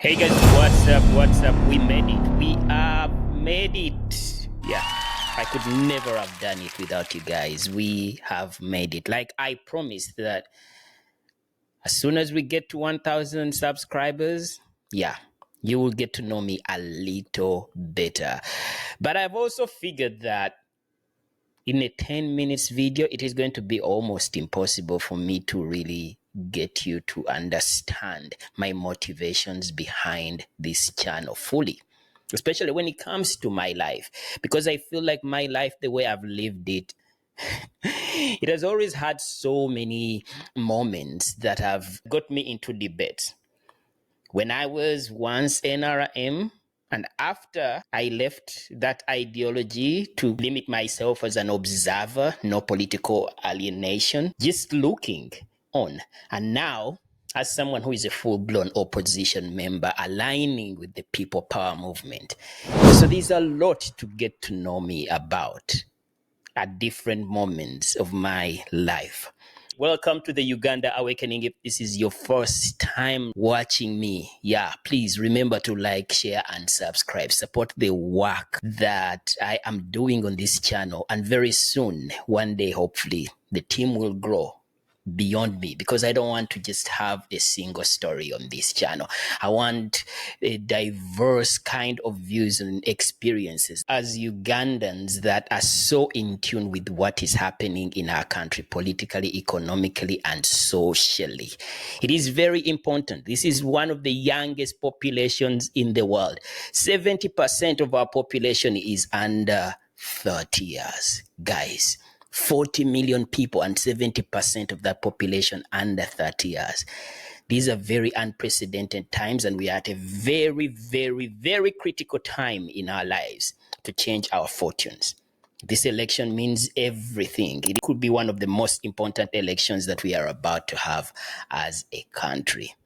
Hey guys, what's up? What's up? We made it. We have made it. Yeah, I could never have done it without you guys. We have made it. Like I promised that as soon as we get to 1,000 subscribers, yeah, you will get to know me a little better. But I've also figured that in a 10 minutes video, it is going to be almost impossible for me to really get you to understand my motivations behind this channel fully, especially when it comes to my life, because I feel like my life, the way I've lived it, it has always had so many moments that have got me into debates. When I was once NRM, and after I left that ideology to limit myself as an observer, no political alienation, just looking on. And now, as someone who is a full-blown opposition member, aligning with the people power movement. So there's a lot to get to know me about at different moments of my life. Welcome to the Uganda Awakening. If this is your first time watching me, yeah, please remember to like, share, and subscribe. Support the work that I am doing on this channel. And very soon, one day, hopefully, the team will grow beyond me, because I don't want to just have a single story on this channel. I want a diverse kind of views and experiences as Ugandans that are so in tune with what is happening in our country, politically, economically, and socially. It is very important. This is one of the youngest populations in the world. 70% of our population is under 30 years, guys. 40 million people and 70% of that population under 30 years. These are very unprecedented times, and we are at a very, very, very critical time in our lives to change our fortunes. This election means everything. It could be one of the most important elections that we are about to have as a country.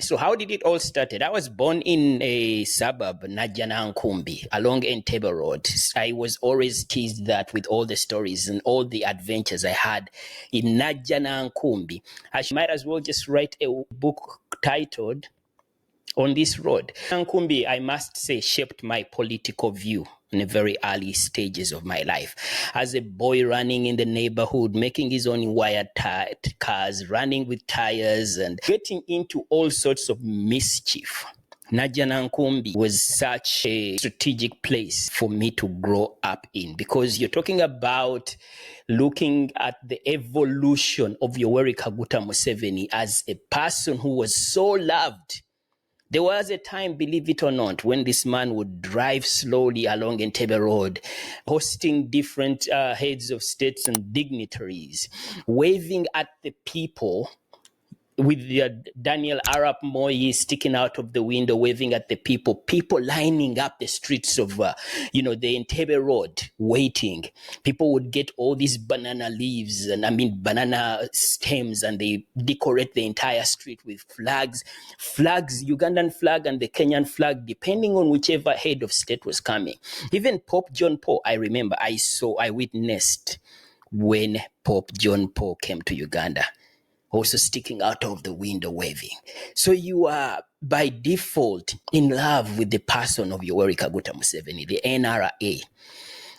So how did it all start? I was born in a suburb, Najjanankumbi, along Entebbe Road. I was always teased that with all the stories and all the adventures I had in Najjanankumbi, I might as well just write a book titled On This Road. Nkumbi, I must say, shaped my political view in the very early stages of my life. As a boy running in the neighborhood, making his own wire-tied cars, running with tires, and getting into all sorts of mischief. Najjanankumbi was such a strategic place for me to grow up in, because you're talking about looking at the evolution of Yoweri Kaguta Museveni as a person who was so loved. There was a time, believe it or not, when this man would drive slowly along Entebbe Road, hosting different heads of states and dignitaries, waving at the people with the Daniel Arap Moi sticking out of the window, waving at the people lining up the streets of, the Entebbe Road, waiting. People would get all these banana leaves banana stems, and they decorate the entire street with flags, Ugandan flag and the Kenyan flag, depending on whichever head of state was coming. Even Pope John Paul, I remember, I witnessed when Pope John Paul came to Uganda, also sticking out of the window waving. So you are by default in love with the person of Yoweri Kaguta Museveni, the NRA.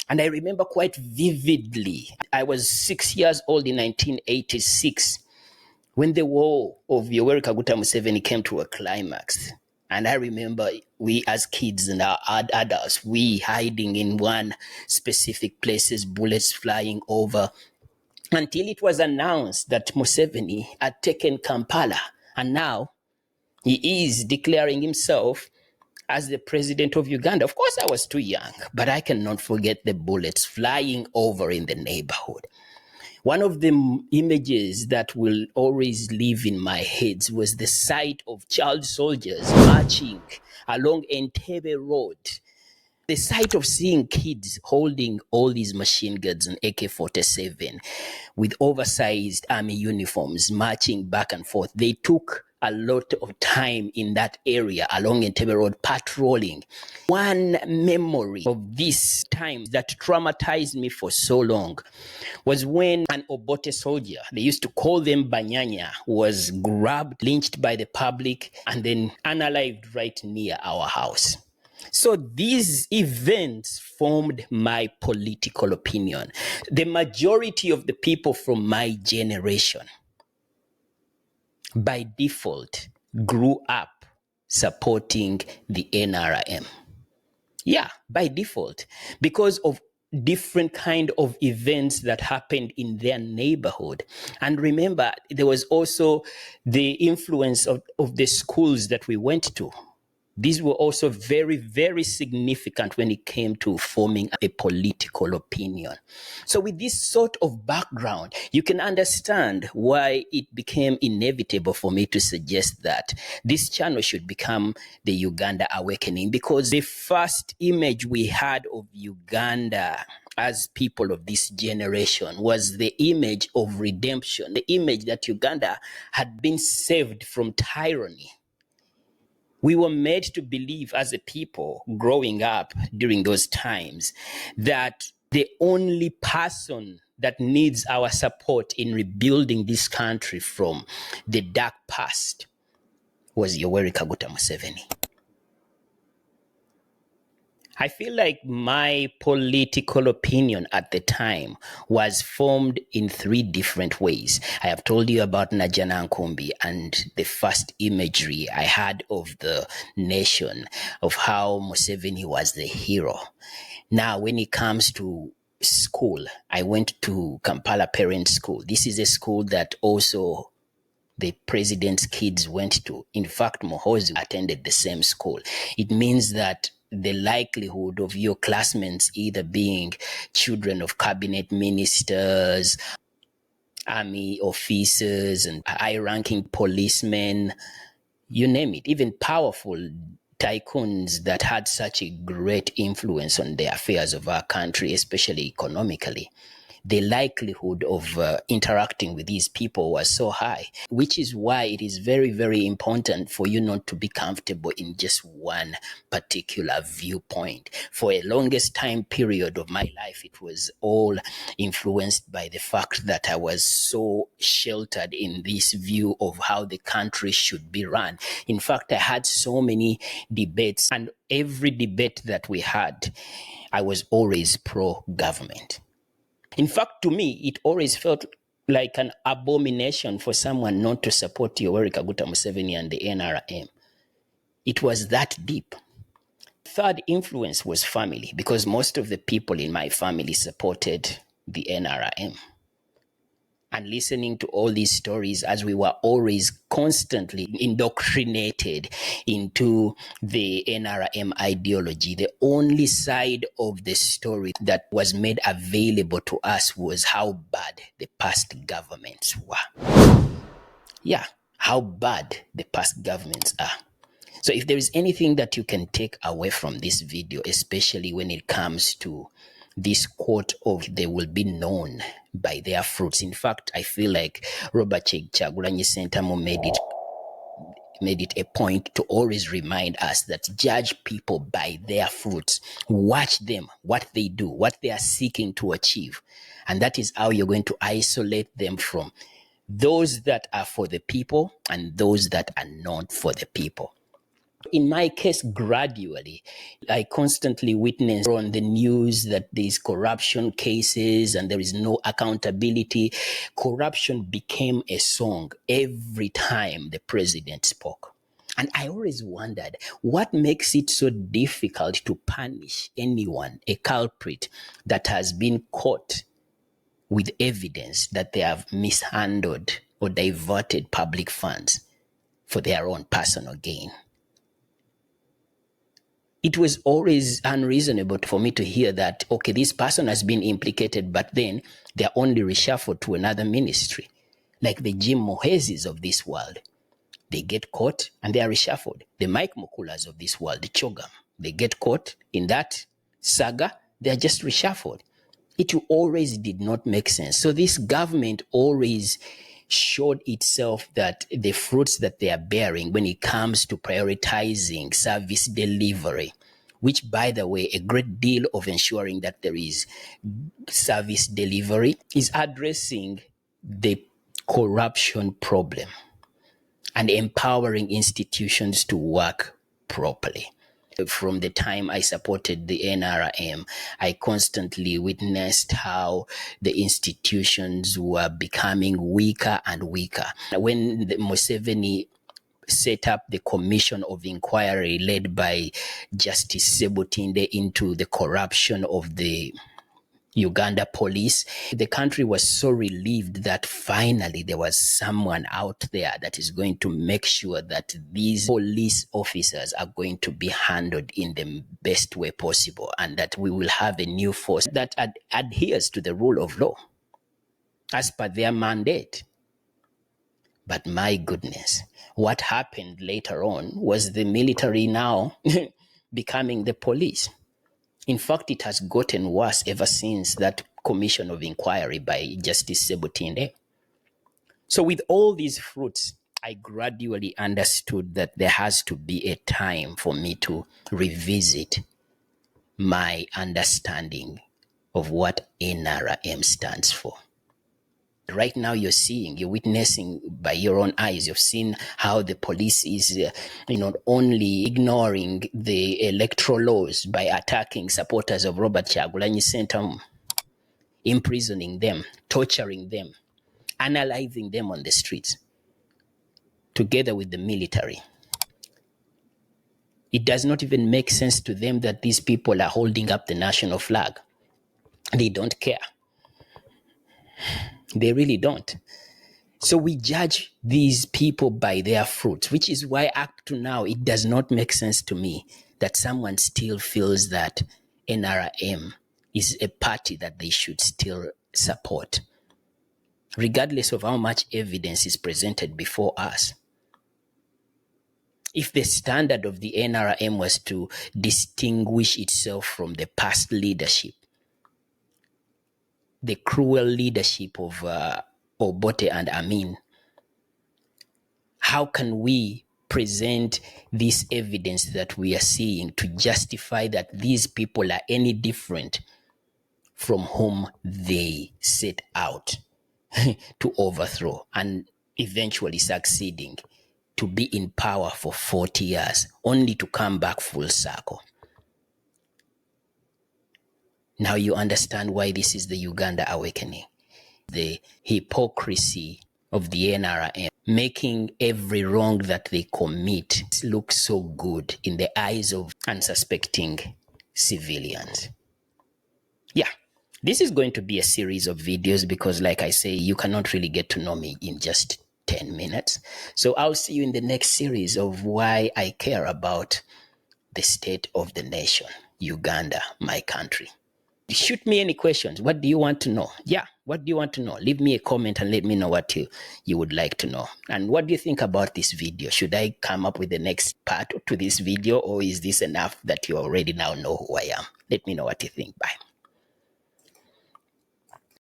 And I remember quite vividly, I was 6 years old in 1986 when the war of Yoweri Kaguta Museveni came to a climax. And I remember we as kids and our adults, we hiding in one specific places, bullets flying over, until it was announced that Museveni had taken Kampala, and now he is declaring himself as the president of Uganda. Of course, I was too young, but I cannot forget the bullets flying over in the neighborhood. One of the images that will always live in my head was the sight of child soldiers marching along Entebbe Road. The sight of seeing kids holding all these machine guns and AK-47 with oversized army uniforms marching back and forth. They took a lot of time in that area along Entebbe Road patrolling. One memory of this time that traumatized me for so long was when an Obote soldier, they used to call them Banyanya, was grabbed, lynched by the public, and then unalived right near our house. So these events formed my political opinion. The majority of the people from my generation, by default, grew up supporting the NRM. Yeah, by default, because of different kind of events that happened in their neighborhood. And remember, there was also the influence of the schools that we went to. These were also very, very significant when it came to forming a political opinion. So with this sort of background, you can understand why it became inevitable for me to suggest that this channel should become the Uganda Awakening, because the first image we had of Uganda as people of this generation was the image of redemption, the image that Uganda had been saved from tyranny. We were made to believe as a people growing up during those times that the only person that needs our support in rebuilding this country from the dark past was Yoweri Kaguta Museveni. I feel like my political opinion at the time was formed in three different ways. I have told you about Najjanankumbi and the first imagery I had of the nation, of how Museveni was the hero. Now, when it comes to school, I went to Kampala Parents School. This is a school that also the president's kids went to. In fact, Mohozi attended the same school. It means that the likelihood of your classmates either being children of cabinet ministers, army officers, and high-ranking policemen, you name it, even powerful tycoons that had such a great influence on the affairs of our country, especially economically, the likelihood of interacting with these people was so high, which is why it is very, very important for you not to be comfortable in just one particular viewpoint. For a longest time period of my life, it was all influenced by the fact that I was so sheltered in this view of how the country should be run. In fact, I had so many debates, and every debate that we had, I was always pro-government. In fact, to me, it always felt like an abomination for someone not to support Yoweri Kaguta Museveni and the NRM. It was that deep. Third influence was family, because most of the people in my family supported the NRM. And listening to all these stories, as we were always constantly indoctrinated into the NRM ideology, the only side of the story that was made available to us was how bad the past governments were. Yeah, how bad the past governments are. So if there is anything that you can take away from this video, especially when it comes to this quote of they will be known by their fruits. In fact, I feel like Robert Kyagulanyi Ssentamu made it a point to always remind us that judge people by their fruits. Watch them, what they do, what they are seeking to achieve. And that is how you're going to isolate them from those that are for the people and those that are not for the people. In my case, gradually, I constantly witness on the news that there's corruption cases and there is no accountability. Corruption became a song every time the president spoke. And I always wondered, what makes it so difficult to punish anyone, a culprit that has been caught with evidence that they have mishandled or diverted public funds for their own personal gain? It was always unreasonable for me to hear that, okay, this person has been implicated, but then they're only reshuffled to another ministry. Like the Jim Mohezis of this world. They get caught and they are reshuffled. The Mike Mukulas of this world, the Chogam, they get caught in that saga, they are just reshuffled. It always did not make sense. So this government always showed itself that the fruits that they are bearing when it comes to prioritizing service delivery, which, by the way, a great deal of ensuring that there is service delivery is addressing the corruption problem and empowering institutions to work properly. From the time I supported the NRM, I constantly witnessed how the institutions were becoming weaker and weaker. When Museveni set up the commission of inquiry led by Justice Sebutinde into the corruption of the Uganda police, the country was so relieved that finally there was someone out there that is going to make sure that these police officers are going to be handled in the best way possible, and that we will have a new force that adheres to the rule of law as per their mandate. But my goodness, what happened later on was the military now becoming the police. In fact, it has gotten worse ever since that commission of inquiry by Justice Sebutinde. So with all these fruits, I gradually understood that there has to be a time for me to revisit my understanding of what NRM stands for. Right now you're witnessing by your own eyes, you've seen how the police is not only ignoring the electoral laws by attacking supporters of Robert Kyagulanyi Ssentamu, imprisoning them, torturing them, analyzing them on the streets, together with the military. It does not even make sense to them that these people are holding up the national flag. They don't care. They really don't. So we judge these people by their fruits, which is why up to now it does not make sense to me that someone still feels that NRM is a party that they should still support, regardless of how much evidence is presented before us. If the standard of the NRM was to distinguish itself from the past leadership, the cruel leadership of Obote and Amin, how can we present this evidence that we are seeing to justify that these people are any different from whom they set out to overthrow and eventually succeeding to be in power for 40 years, only to come back full circle? Now you understand why this is the Uganda Awakening. The hypocrisy of the NRM, making every wrong that they commit look so good in the eyes of unsuspecting civilians. Yeah, this is going to be a series of videos because, like I say, you cannot really get to know me in just 10 minutes. So I'll see you in the next series of why I care about the state of the nation, Uganda, my country. Shoot me any questions. What do you want to know? Yeah, what do you want to know? Leave me a comment and let me know what you would like to know. And what do you think about this video? Should I come up with the next part to this video, or is this enough that you already now know who I am? Let me know what you think. Bye.